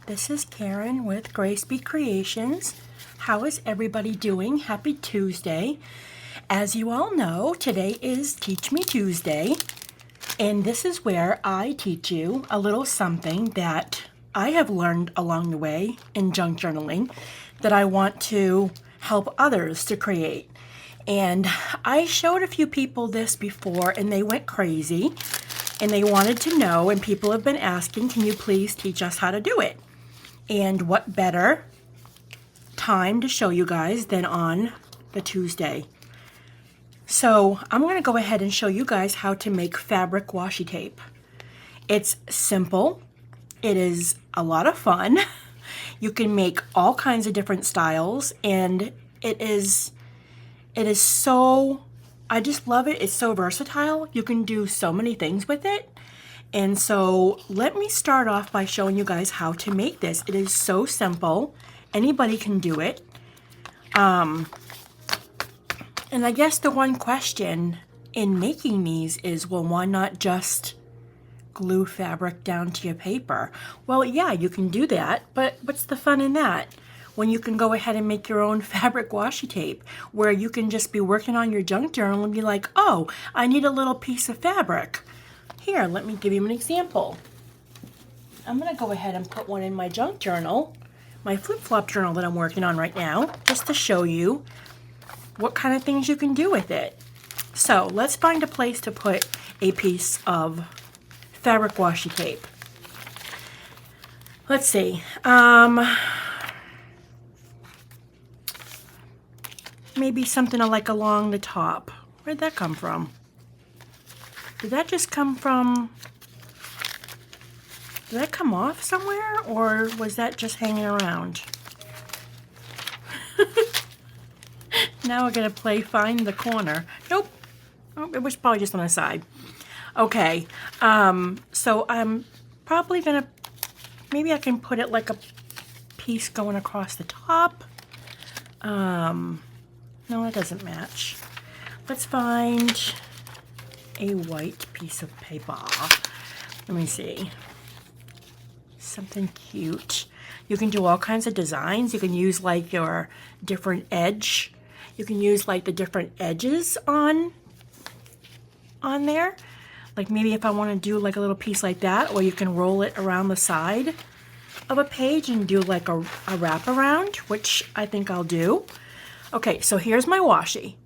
This is Karen with Grace Be Creations. How is everybody doing? Happy Tuesday. As you all know, today is Teach Me Tuesday, and this is where I teach you a little something that I have learned along the way in junk journaling that I want to help others to create. And I showed a few people this before and they went crazy and they wanted to know, and people have been asking, can you please teach us how to do it? And what better time to show you guys than on the Tuesday. So I'm going to go ahead and show you guys how to make fabric washi tape. It's simple. It is a lot of fun. You can make all kinds of different styles, and it is so, I just love it. It's so versatile. You can do so many things with it. And so let me start off by showing you guys how to make this. It is so simple. Anybody can do it. And I guess the one question in making these is, well, why not just glue fabric down to your paper? Well, yeah, you can do that, but what's the fun in that? When you can go ahead and make your own fabric washi tape, where you can just be working on your junk journal and be like, oh, I need a little piece of fabric. Here, let me give you an example. I'm going to go ahead and put one in my junk journal, my flip-flop journal that I'm working on right now, just to show you what kind of things you can do with it. So let's find a place to put a piece of fabric washi tape. Let's see. Maybe something like along the top. Where'd that come from? Did that just come from, did that come off somewhere, or was that just hanging around? Now we're gonna play find the corner. Nope. Oh, it was probably just on the side. Okay, so I'm probably gonna, maybe I can put it like a piece going across the top. No, that doesn't match. Let's find a white piece of paper. Let me see. Something cute. You can do all kinds of designs. You can use like your different edge. You can use like the different edges on there. Like maybe if I want to do like a little piece like that, or you can roll it around the side of a page and do like a wrap around, which I think I'll do. Okay, so here's my washi.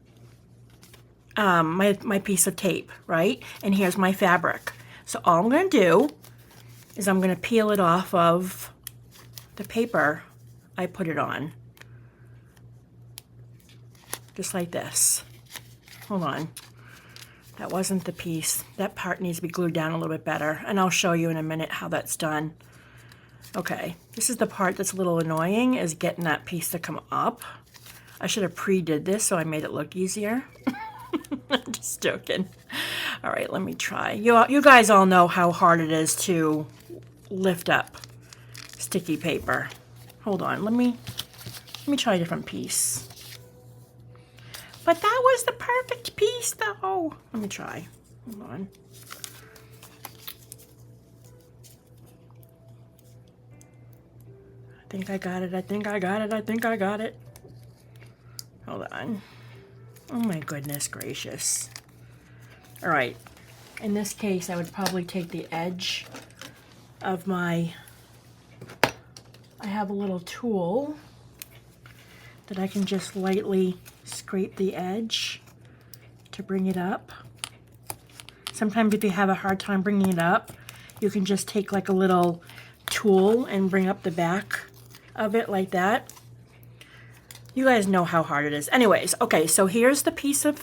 My piece of tape, right? And here's my fabric. So all I'm going to do is I'm going to peel it off of the paper I put it on. Just like this. Hold on. That wasn't the piece. That part needs to be glued down a little bit better, and I'll show you in a minute how that's done. Okay, this is the part that's a little annoying, is getting that piece to come up. I should have pre-did this so I made it look easier. I'm just joking. All right, let me try. You guys all know how hard it is to lift up sticky paper. Hold on, let me try a different piece. But that was the perfect piece though. Let me try. Hold on. I think I got it. I think I got it. I think I got it. Hold on. Oh my goodness gracious. All right. In this case, I would probably take the edge of my, I have a little tool that I can just lightly scrape the edge to bring it up. Sometimes if you have a hard time bringing it up, you can just take like a little tool and bring up the back of it like that. You guys know how hard it is. Anyways, okay, so here's the piece of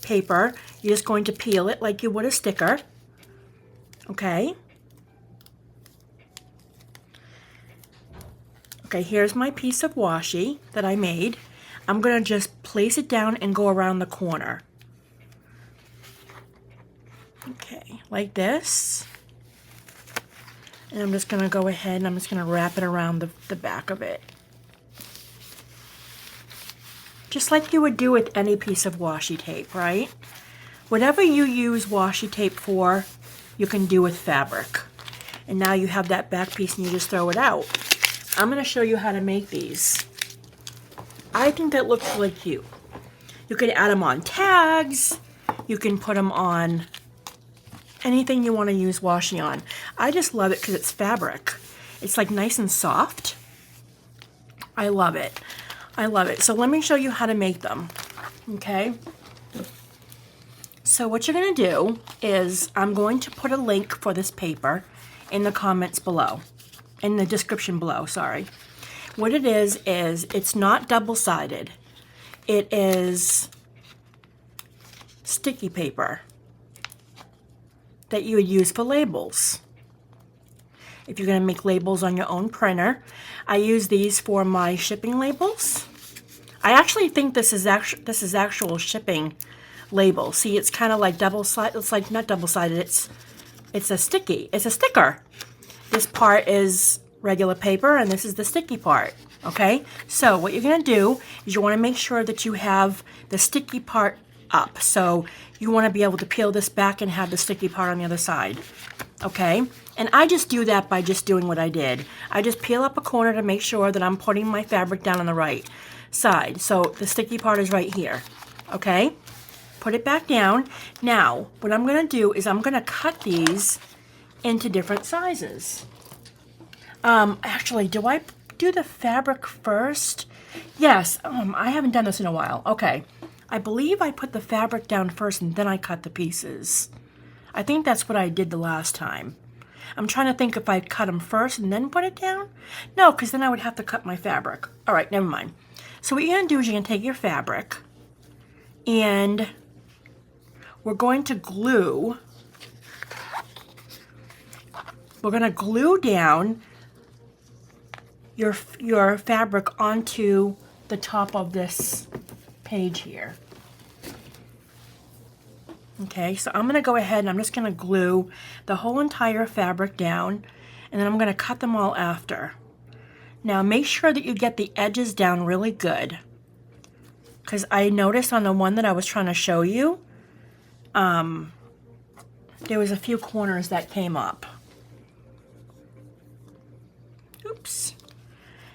paper. You're just going to peel it like you would a sticker. Okay. Okay, here's my piece of washi that I made. I'm going to just place it down and go around the corner. Okay, like this. And I'm just going to go ahead and I'm just going to wrap it around the back of it. Just like you would do with any piece of washi tape, right? Whatever you use washi tape for, you can do with fabric. And now you have that back piece and you just throw it out. I'm going to show you how to make these. I think that looks really cute. You can add them on tags. You can put them on anything you want to use washi on. I just love it because it's fabric. It's like nice and soft. I love it. I love it. So let me show you how to make them. Okay. So what you're going to do is I'm going to put a link for this paper in the comments below. In the description below, sorry. What it is it's not double-sided. It is sticky paper that you would use for labels. If you're going to make labels on your own printer, I use these for my shipping labels. I actually think this is actual shipping label. See, it's kind of like double-sided. It's like not double-sided. It's a sticker. This part is regular paper, and this is the sticky part. Okay. So what you're going to do is you want to make sure that you have the sticky part up. So you want to be able to peel this back and have the sticky part on the other side. Okay. And I just do that by just doing what I did. I just peel up a corner to make sure that I'm putting my fabric down on the right side. So the sticky part is right here. Okay. Put it back down. Now, what I'm going to do is I'm going to cut these into different sizes. Actually, do I do the fabric first? Yes. I haven't done this in a while. Okay. I believe I put the fabric down first and then I cut the pieces. I think that's what I did the last time. I'm trying to think if I cut them first and then put it down. No, because then I would have to cut my fabric. All right, never mind. So what you're going to do is you're going to take your fabric and we're going to glue. We're going to glue down your fabric onto the top of this page here. Okay, so I'm going to go ahead and I'm just going to glue the whole entire fabric down, and then I'm going to cut them all after. Now make sure that you get the edges down really good, because I noticed on the one that I was trying to show you, there was a few corners that came up. Oops.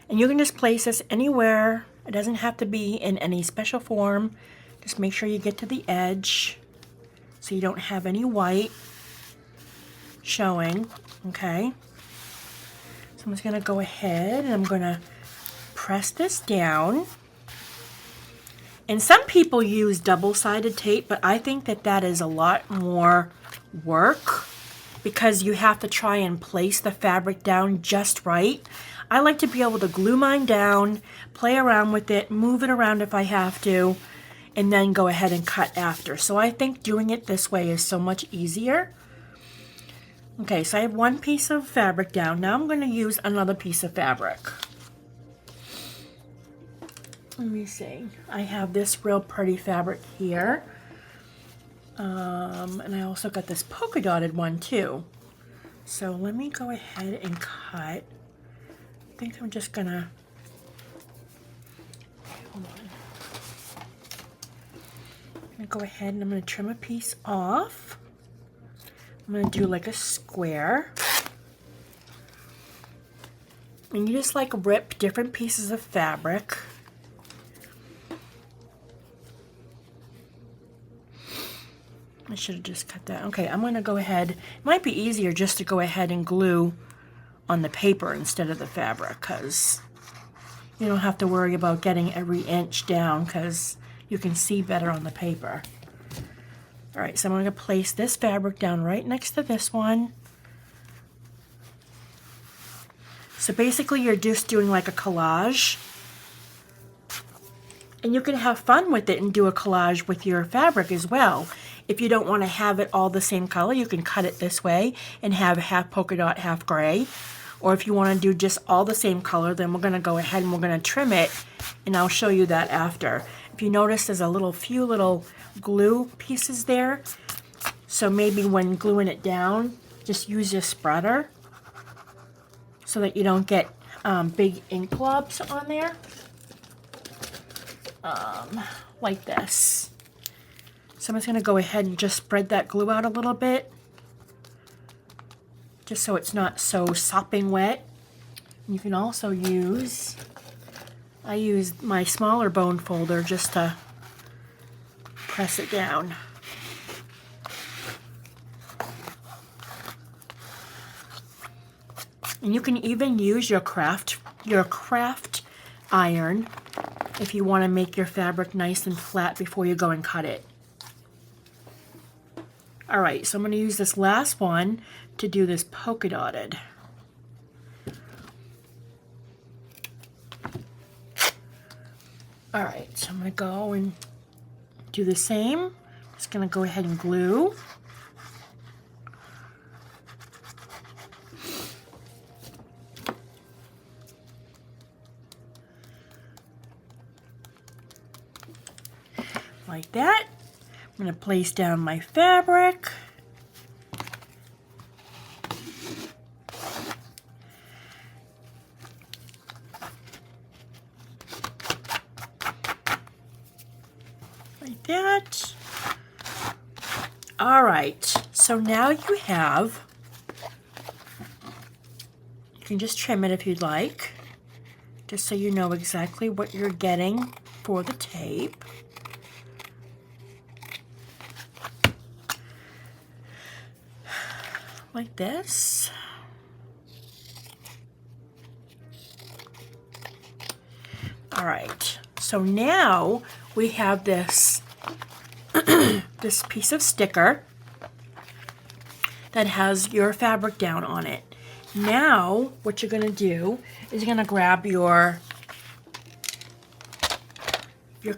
And you can just place this anywhere. It doesn't have to be in any special form. Just make sure you get to the edge so you don't have any white showing. Okay. So I'm just going to go ahead and I'm going to press this down. And some people use double-sided tape, but I think that that is a lot more work because you have to try and place the fabric down just right. I like to be able to glue mine down, play around with it, move it around if I have to, and then go ahead and cut after. So I think doing it this way is so much easier. Okay, so I have one piece of fabric down. Now I'm going to use another piece of fabric. Let me see. I have this real pretty fabric here. And I also got this polka dotted one too. So let me go ahead and cut. I think I'm just gonna, hold on. I'm gonna go ahead and I'm gonna trim a piece off. I'm gonna do like a square. And you just like rip different pieces of fabric. I should have just cut that. Okay, I'm gonna go ahead. It might be easier just to go ahead and glue on the paper instead of the fabric, because you don't have to worry about getting every inch down because you can see better on the paper. All right, so I'm going to place this fabric down right next to this one. So basically you're just doing like a collage. And you can have fun with it and do a collage with your fabric as well. If you don't want to have it all the same color, you can cut it this way and have half polka dot, half gray. Or if you want to do just all the same color, then we're going to go ahead and we're going to trim it, and I'll show you that after. If you notice, there's a few little glue pieces there. So maybe when gluing it down, just use your spreader so that you don't get big ink globs on there. Like this. So I'm just going to go ahead and just spread that glue out a little bit. just so it's not so sopping wet. You can also use, I use my smaller bone folder just to press it down. And you can even use your craft iron if you want to make your fabric nice and flat before you go and cut it. Alright, so I'm going to use this last one to do this polka dotted. Alright, so I'm going to go and do the same. Just going to go ahead and glue. Like that. I'm going to place down my fabric. Like that. All right, so now you have, you can just trim it if you'd like, just so you know exactly what you're getting for the tape. Like this. All right, so now we have this this piece of sticker that has your fabric down on it. Now what you're going to do is you're going to grab your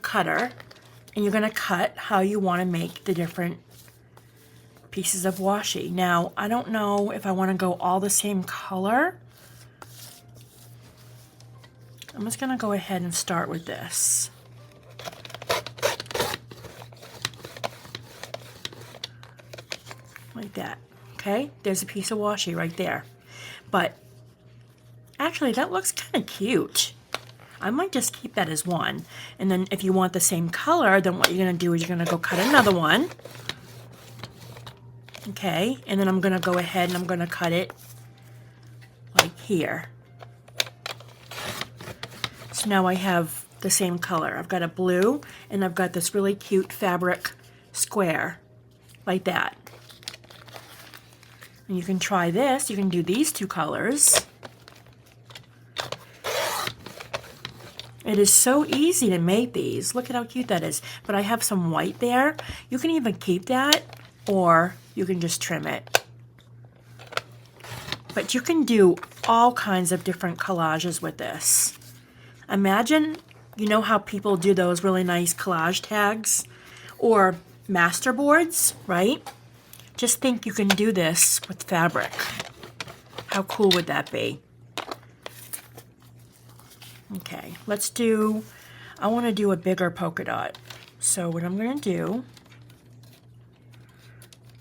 cutter and you're going to cut how you want to make the different pieces of washi. Now, I don't know if I want to go all the same color. I'm just going to go ahead and start with this. Like that. Okay, there's a piece of washi right there. But actually, that looks kind of cute. I might just keep that as one. And then if you want the same color, then what you're going to do is you're going to go cut another one. Okay, and then I'm going to go ahead and I'm going to cut it like here. So now I have the same color. I've got a blue and I've got this really cute fabric square like that. And you can try this. You can do these two colors. It is so easy to make these. Look at how cute that is. But I have some white there. You can even keep that or you can just trim it. But you can do all kinds of different collages with this. Imagine, you know how people do those really nice collage tags or master boards, right? Just think you can do this with fabric. How cool would that be? Okay, let's do, I want to do a bigger polka dot. So what I'm going to do,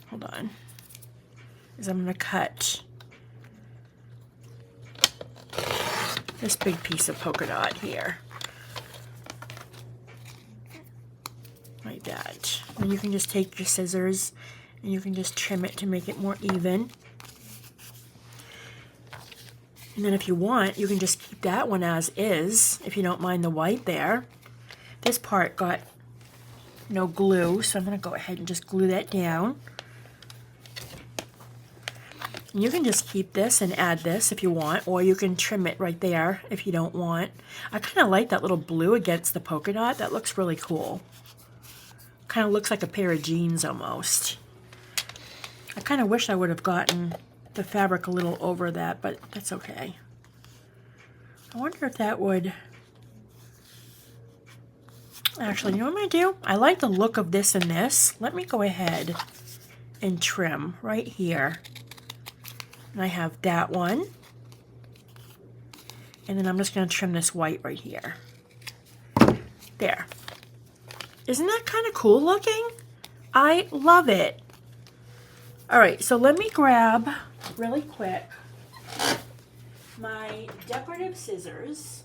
hold on, is I'm going to cut this big piece of polka dot here. Like that. And you can just take your scissors and you can just trim it to make it more even. And then if you want, you can just keep that one as is, if you don't mind the white there. This part got no glue, so I'm going to go ahead and just glue that down. And you can just keep this and add this if you want, or you can trim it right there if you don't want. I kind of like that little blue against the polka dot. That looks really cool. Kind of looks like a pair of jeans almost. I kind of wish I would have gotten the fabric a little over that, but that's okay. I wonder if that would... Actually, you know what I'm going to do? I like the look of this and this. Let me go ahead and trim right here. And I have that one. And then I'm just going to trim this white right here. There. Isn't that kind of cool looking? I love it. All right, so let me grab really quick my decorative scissors.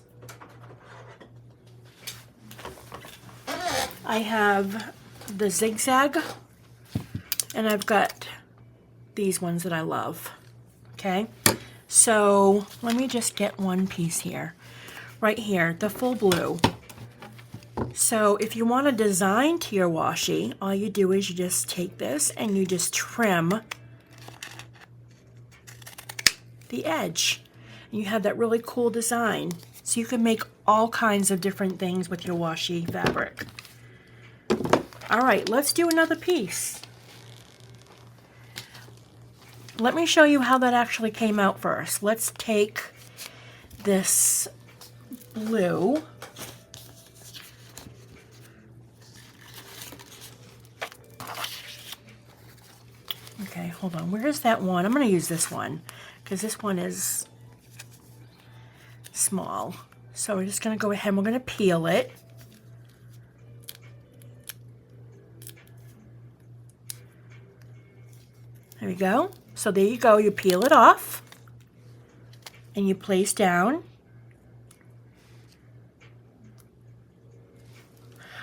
I have the zigzag and I've got these ones that I love. okay? So let me just get one piece here. Right here, the full blue. So if you want a design to your washi, all you do is you just take this and you just trim the edge. And you have that really cool design. So you can make all kinds of different things with your washi fabric. All right, let's do another piece. Let me show you how that actually came out first. Let's take this blue. Okay, hold on. Where is that one? I'm going to use this one because this one is small. So we're just going to go ahead and we're going to peel it. There we go. So there you go. You peel it off and you place down.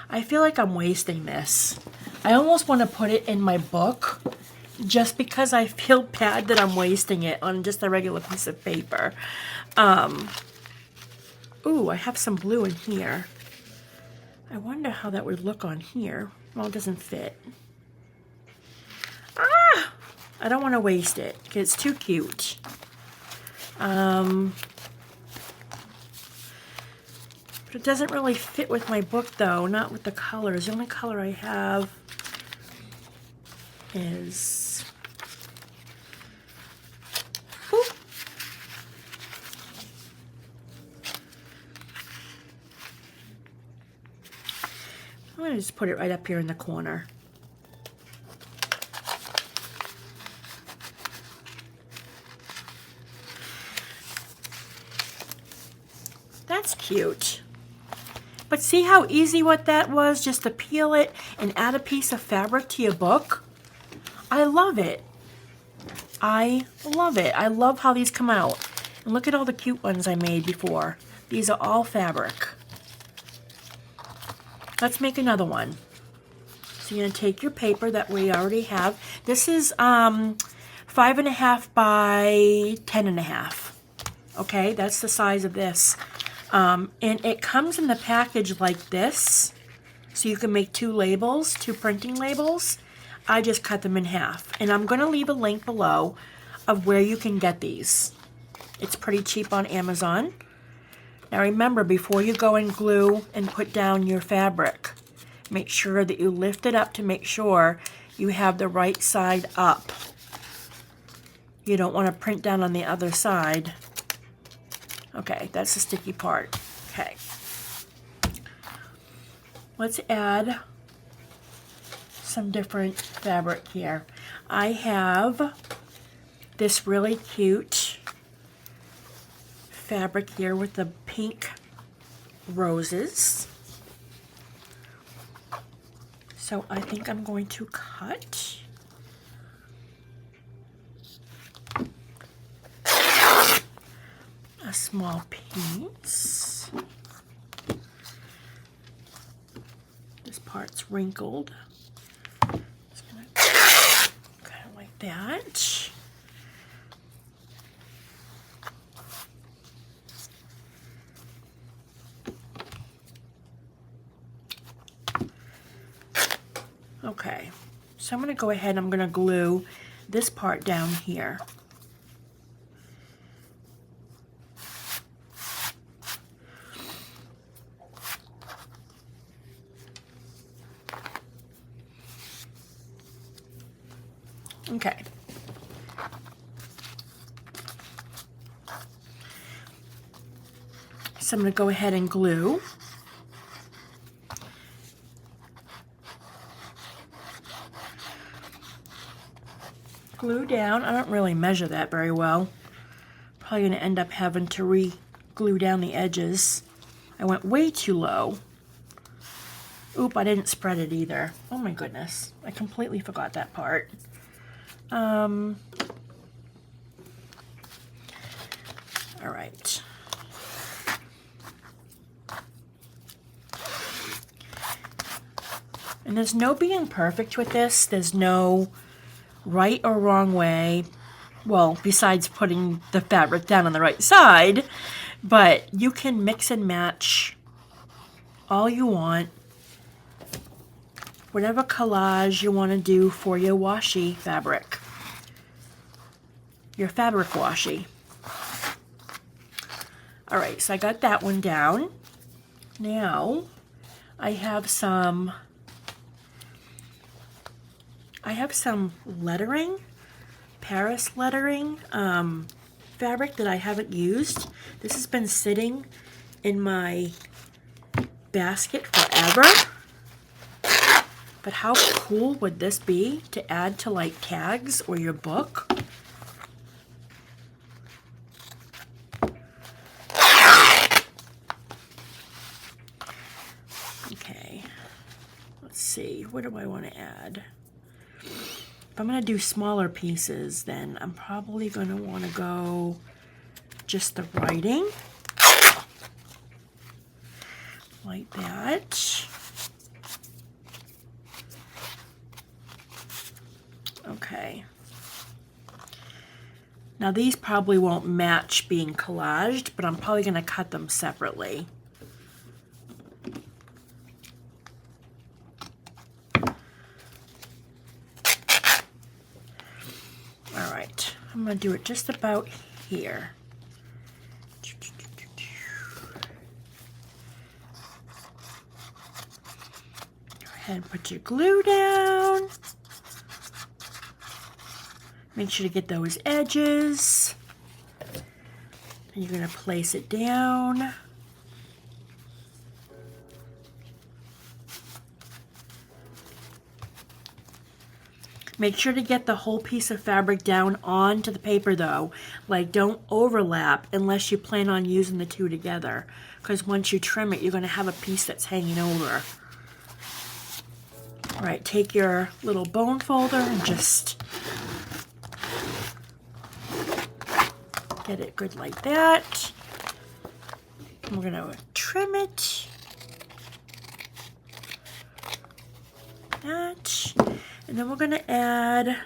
I feel like I'm wasting this. I almost want to put it in my book just because I feel bad that I'm wasting it on just a regular piece of paper. Ooh, I have some blue in here. I wonder how that would look on here. Well, it doesn't fit. Ah! I don't want to waste it because it's too cute. But it doesn't really fit with my book though, not with the colors. The only color I have is... Ooh. I'm going to just put it right up here in the corner. That's cute. But see how easy what that was, just to peel it and add a piece of fabric to your book? I love it. I love it. I love how these come out. And look at all the cute ones I made before. These are all fabric. Let's make another one. So you're going to take your paper that we already have. This is 5.5 by 10.5. Okay, that's the size of this. And it comes in the package like this. So you can make two labels, two printing labels. I just cut them in half. And I'm going to leave a link below of where you can get these. It's pretty cheap on Amazon. Now remember, before you go and glue and put down your fabric, make sure that you lift it up to make sure you have the right side up. You don't want to print down on the other side. Okay, that's the sticky part. Okay. Let's add some different fabric here. I have this really cute fabric here with the pink roses. So I think I'm going to cut a small piece. This part's wrinkled. Just gonna kind of like that. Okay, so I'm going to go ahead and I'm going to glue this part down here. Okay. So I'm going to go ahead and glue. Glue down. I don't really measure that very well. Probably going to end up having to re-glue down the edges. I went way too low. Oop, I didn't spread it either. Oh my goodness. I completely forgot that part. All right. And there's no being perfect with this. There's no right or wrong way. well, besides putting the fabric down on the right side, but you can mix and match all you want. Whatever collage you want to do for your washi fabric. Your fabric washi. Alright, so I got that one down. Now, I have some lettering, Paris lettering fabric that I haven't used. This has been sitting in my basket forever. But how cool would this be to add to like tags or your book? Okay, let's see, what do I want to add? If I'm going to do smaller pieces, then I'm probably going to want to go just the writing, like that. Okay. Now these probably won't match being collaged, but I'm probably going to cut them separately. Alright, I'm going to do it just about here. Go ahead and put your glue down. Make sure to get those edges. And you're going to place it down. Make sure to get the whole piece of fabric down onto the paper though. Like, don't overlap unless you plan on using the two together. Because once you trim it, you're going to have a piece that's hanging over. All right, take your little bone folder and just get it good like that. And we're going to trim it. That. And then we're going to add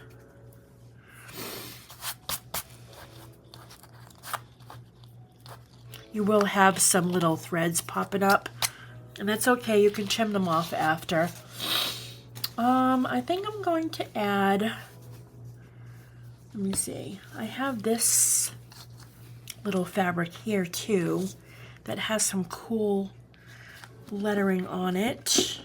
you will have some little threads popping up, and that's okay, you can trim them off after. I think I'm going to add, let me see, I have this little fabric here too that has some cool lettering on it.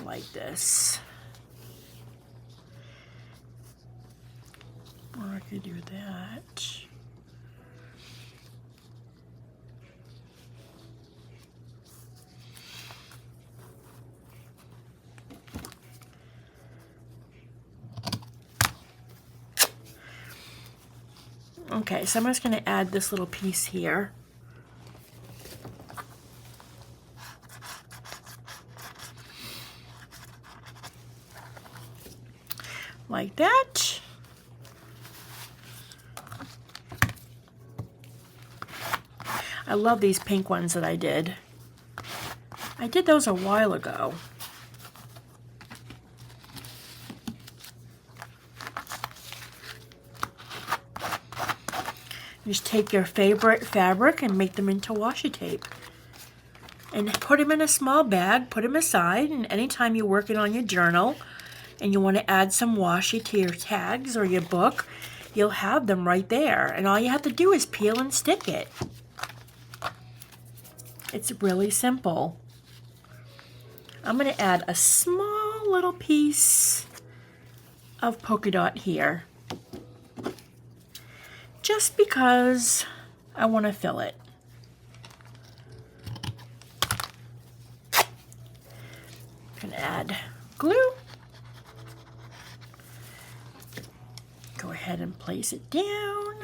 Like this. Or I could do that. Okay, so I'm just going to add this little piece here. Like that. I love these pink ones that I did. I did those a while ago. Just take your favorite fabric and make them into washi tape. And put them in a small bag, put them aside, and anytime you're working on your journal and you want to add some washi to your tags or your book, you'll have them right there. And all you have to do is peel and stick it. It's really simple. I'm going to add a small little piece of polka dot here. Just because I want to fill it. I'm going to add glue. Go ahead and place it down.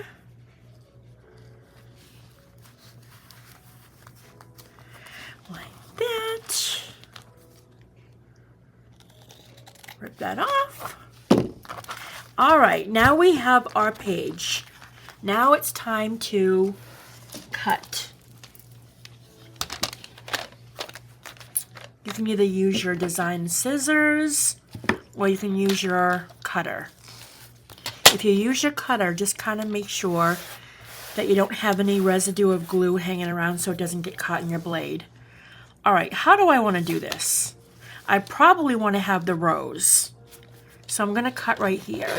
Like that. Rip that off. All right, now we have our page. Now it's time to cut. can either use your design scissors or you can use your cutter. If you use your cutter, just kind of make sure that you don't have any residue of glue hanging around so it doesn't get caught in your blade. All right, how do I want to do this? I probably want to have the rose. So I'm going to cut right here.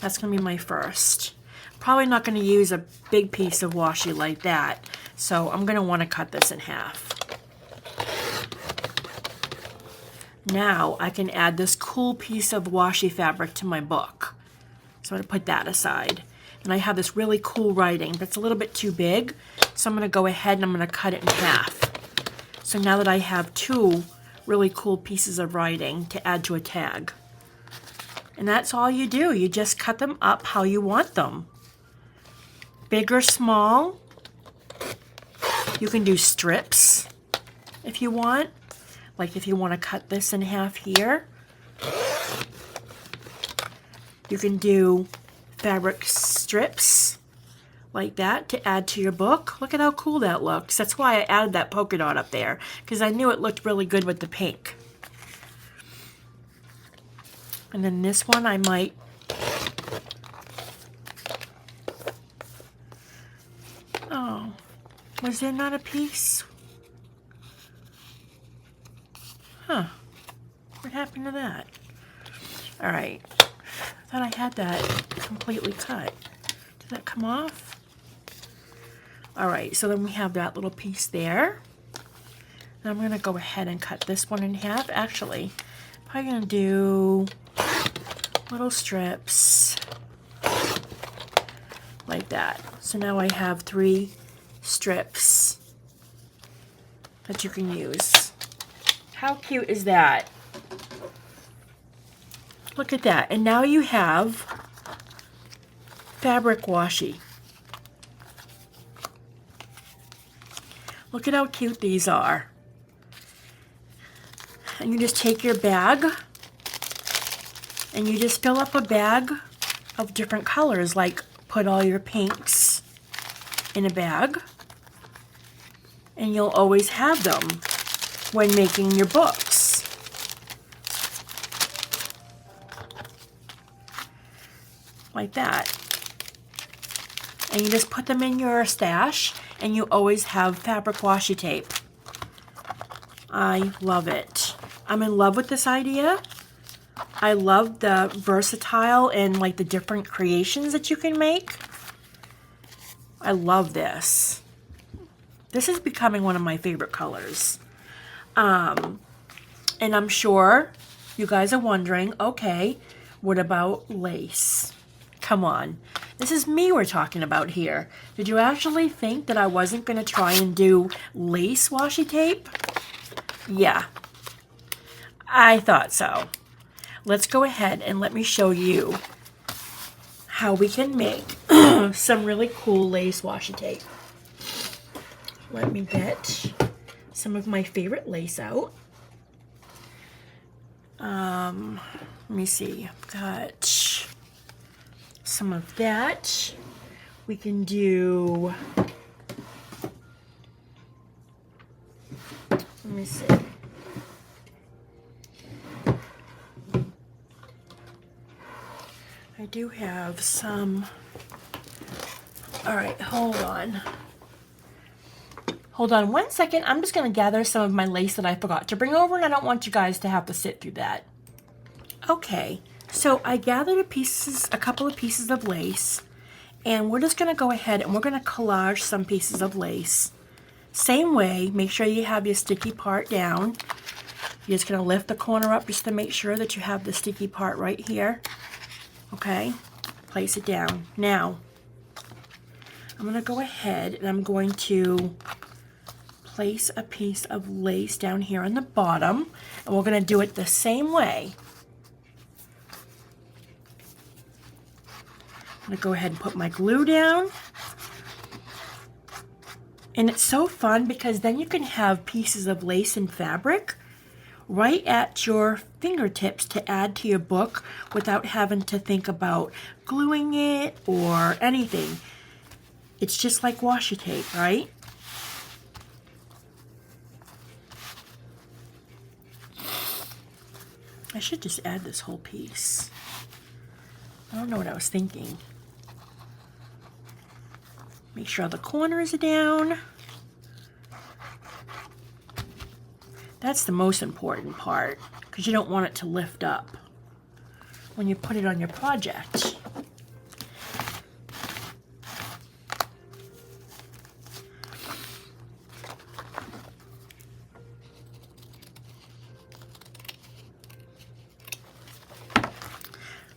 That's going to be my first. Probably not going to use a big piece of washi like that. So I'm going to want to cut this in half. Now I can add this cool piece of washi fabric to my book. So I'm going to put that aside. And I have this really cool writing that's a little bit too big. So I'm going to go ahead and I'm going to cut it in half. So now that I have two really cool pieces of writing to add to a tag. And that's all you do. You just cut them up how you want them. Big or small. You can do strips if you want. Like if you want to cut this in half here. You can do fabric strips like that to add to your book. Look at how cool that looks. That's why I added that polka dot up there, because I knew it looked really good with the pink. And then this one I might oh, was there not a piece? Huh. What happened to that? All right. I thought I had that completely cut. Did that come off? All right, so then we have that little piece there. And I'm gonna go ahead and cut this one in half. Actually, I'm probably gonna do little strips like that. So now I have 3 strips that you can use. How cute is that? Look at that. And now you have fabric washi. Look at how cute these are. And you just take your bag and you just fill up a bag of different colors, like put all your pinks in a bag and you'll always have them when making your books. Like that. And you just put them in your stash and you always have fabric washi tape. I love it. I'm in love with this idea. I love the versatile and like the different creations that you can make. I love this. This is becoming one of my favorite colors. And I'm sure you guys are wondering, okay, what about lace? Come on. This is me we're talking about here. Did you actually think that I wasn't going to try and do lace washi tape? Yeah, I thought so. Let's go ahead and let me show you how we can make some really cool lace washi tape. Let me get some of my favorite lace out. Let me see. I've got some of that. We can do, let me see. I do have some. All right, hold on. Hold on 1 second. I'm just going to gather some of my lace that I forgot to bring over, and I don't want you guys to have to sit through that. Okay, so I gathered a couple of pieces of lace, and we're just going to go ahead and we're going to collage some pieces of lace. Same way, make sure you have your sticky part down. You're just going to lift the corner up just to make sure that you have the sticky part right here. Okay, place it down. Now, I'm going to go ahead and I'm going to place a piece of lace down here on the bottom, and we're going to do it the same way. I'm going to go ahead and put my glue down. And it's so fun because then you can have pieces of lace and fabric right at your fingertips to add to your book without having to think about gluing it or anything. It's just like washi tape, right? I should just add this whole piece. I don't know what I was thinking. Make sure all the corners are down. That's the most important part, because you don't want it to lift up when you put it on your project.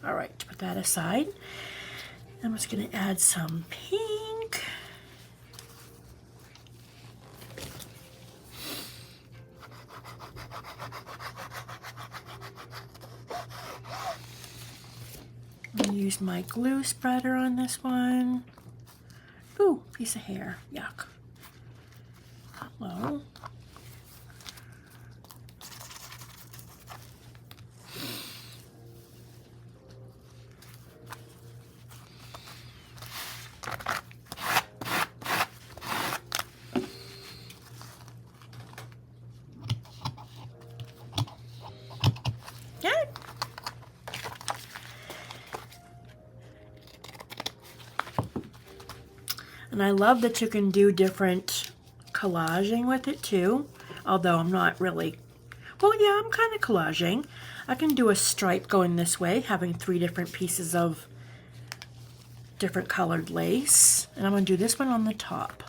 All right, put that aside. I'm just going to add some pink. I'm going to use my glue spreader on this one. Ooh, piece of hair. Yuck. Hello. And I love that you can do different collaging with it too, although I'm not really, well, yeah, I'm kind of collaging. I can do a stripe going this way, having 3 different pieces of different colored lace. And I'm going to do this one on the top.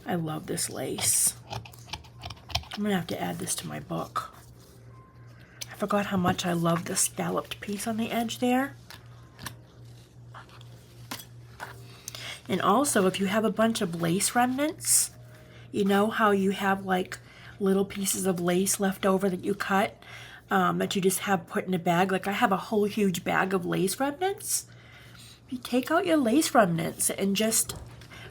I love this lace. I'm going to have to add this to my book. I forgot how much I love the scalloped piece on the edge there. And also, if you have a bunch of lace remnants, you know how you have like little pieces of lace left over that you cut, that you just have put in a bag. Like I have a whole huge bag of lace remnants. You take out your lace remnants and just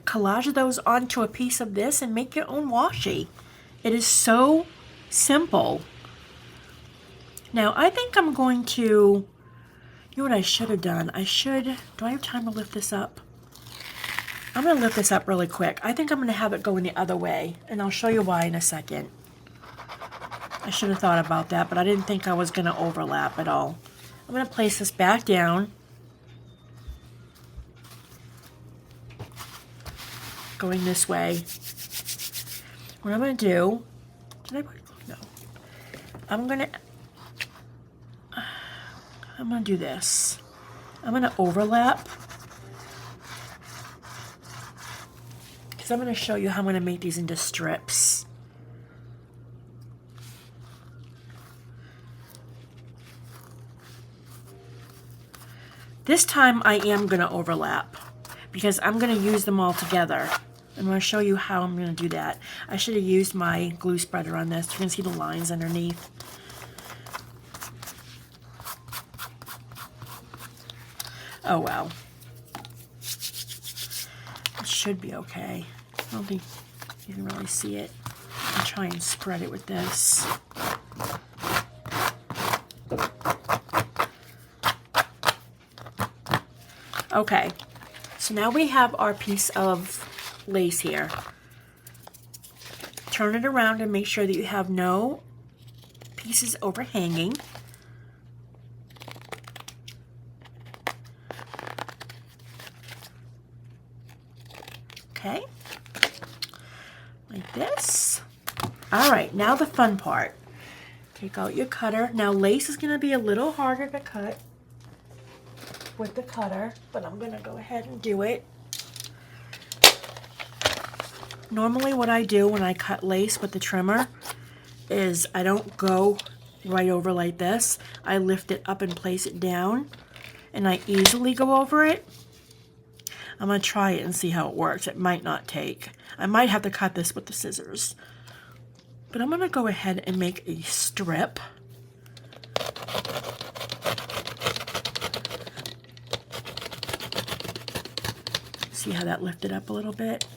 collage those onto a piece of this and make your own washi. It is so simple. Now, I think I'm going to, you know what I should have done? Do I have time to lift this up? I'm going to lift this up really quick. I think I'm going to have it going the other way, and I'll show you why in a second. I should have thought about that, but I didn't think I was going to overlap at all. I'm going to place this back down. Going this way. What I'm going to do, no. I'm going to do this. I'm going to overlap, because I'm going to show you how I'm going to make these into strips. This time I am going to overlap, because I'm going to use them all together. I'm going to show you how I'm going to do that. I should have used my glue spreader on this. You can see the lines underneath. Oh well. It should be okay. I don't think you can really see it. I'll try and spread it with this. Okay, so now we have our piece of lace here. Turn it around and make sure that you have no pieces overhanging. Okay, like this. All right, now the fun part. Take out your cutter. Now lace is going to be a little harder to cut with the cutter, but I'm going to go ahead and do it. Normally what I do when I cut lace with the trimmer is I don't go right over like this. I lift it up and place it down, and I easily go over it. I'm going to try it and see how it works. It might not take. I might have to cut this with the scissors. But I'm going to go ahead and make a strip. See how that lifted up a little bit?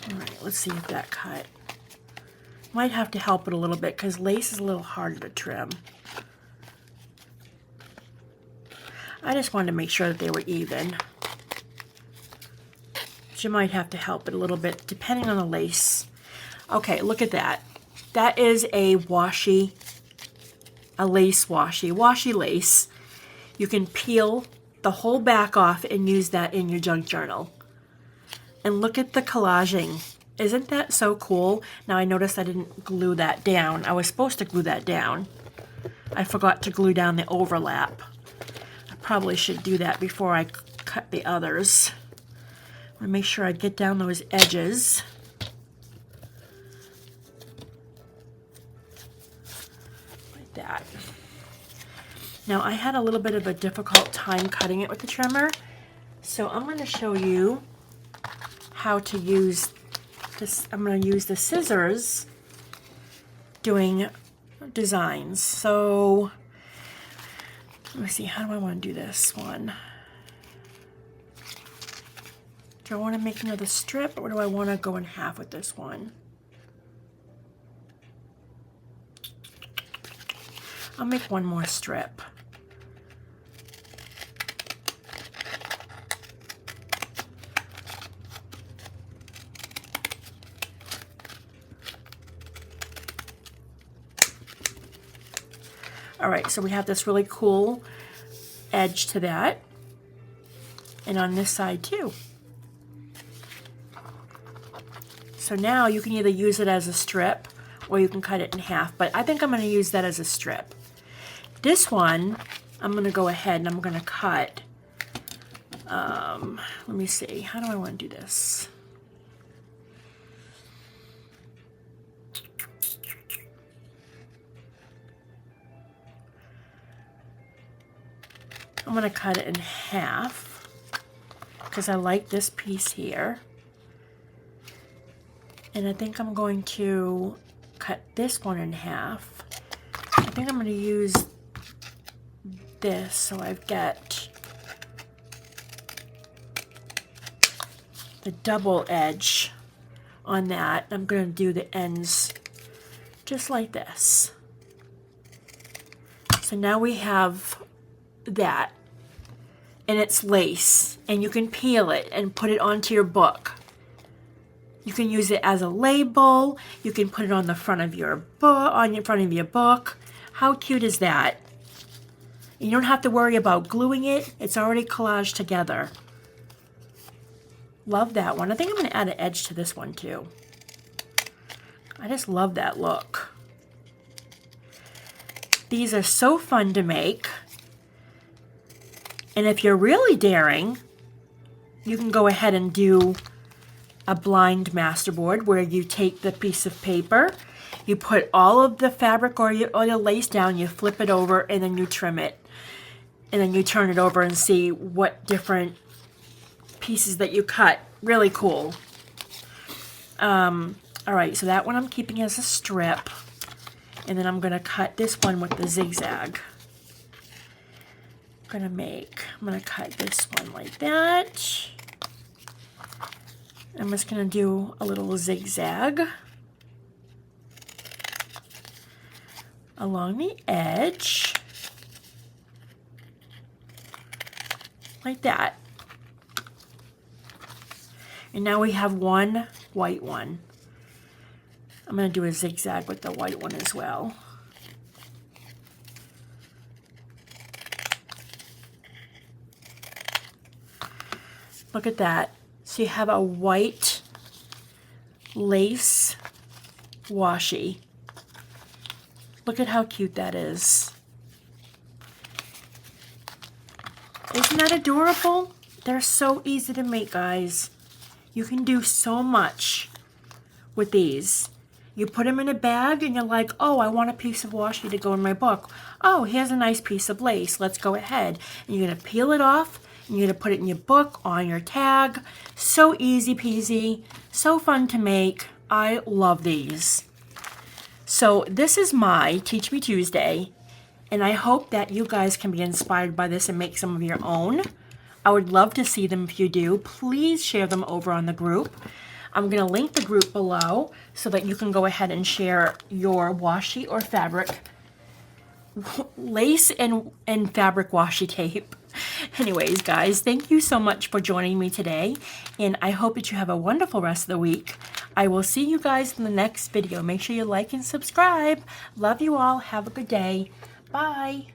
Alright, let's see if that cut. Might have to help it a little bit because lace is a little harder to trim. I just wanted to make sure that they were even. You might have to help it a little bit depending on the lace. Okay, look at that. That is a washi, a lace washi lace. You can peel the whole back off and use that in your junk journal. And look at the collaging. Isn't that so cool? Now I noticed I didn't glue that down. I was supposed to glue that down. I forgot to glue down the overlap. I probably should do that before I cut the others. I want to make sure I get down those edges. Like that. Now I had a little bit of a difficult time cutting it with the trimmer, so I'm going to show you how to use this. I'm going to use the scissors doing designs. So let me see, how do I want to do this one? Do I want to make another strip, or do I want to go in half with this one? I'll make one more strip. All right, so we have this really cool edge to that, and on this side too. So now you can either use it as a strip or you can cut it in half, but I think I'm going to use that as a strip. This one, I'm going to go ahead and I'm going to cut, let me see, how do I want to do this? I'm going to cut it in half because I like this piece here. And I think I'm going to cut this one in half. I think I'm going to use this so I've got the double edge on that. I'm going to do the ends just like this. So now we have that, and it's lace, and you can peel it and put it onto your book. You can use it as a label. You can put it on the front of your book, How cute is that? You don't have to worry about gluing it. It's already collaged together. Love that one. I think I'm going to add an edge to this one too. I just love that look. These are so fun to make. And if you're really daring, you can go ahead and do a blind masterboard where you take the piece of paper, you put all of the fabric or your lace down, you flip it over, and then you trim it. And then you turn it over and see what different pieces that you cut. Really cool. All right, so that one I'm keeping as a strip. And then I'm going to cut this one with the zigzag. I'm going to cut this one like that. I'm just going to do a little zigzag along the edge, like that. And now we have one white one. I'm going to do a zigzag with the white one as well. Look at that. So you have a white lace washi. Look at how cute that is. Isn't that adorable? They're so easy to make, guys. You can do so much with these. You put them in a bag and you're like, oh, I want a piece of washi to go in my book. Oh, here's a nice piece of lace. Let's go ahead. And you're going to peel it off. And you're going to put it in your book, on your tag. So easy peasy. So fun to make. I love these. So this is my Teach Me Tuesday. And I hope that you guys can be inspired by this and make some of your own. I would love to see them if you do. Please share them over on the group. I'm going to link the group below so that you can go ahead and share your washi or fabric, lace and fabric washi tape. Anyways, guys, thank you so much for joining me today, and I hope that you have a wonderful rest of the week. I will see you guys in the next video. Make sure you like and subscribe. Love you all. Have a good day. Bye.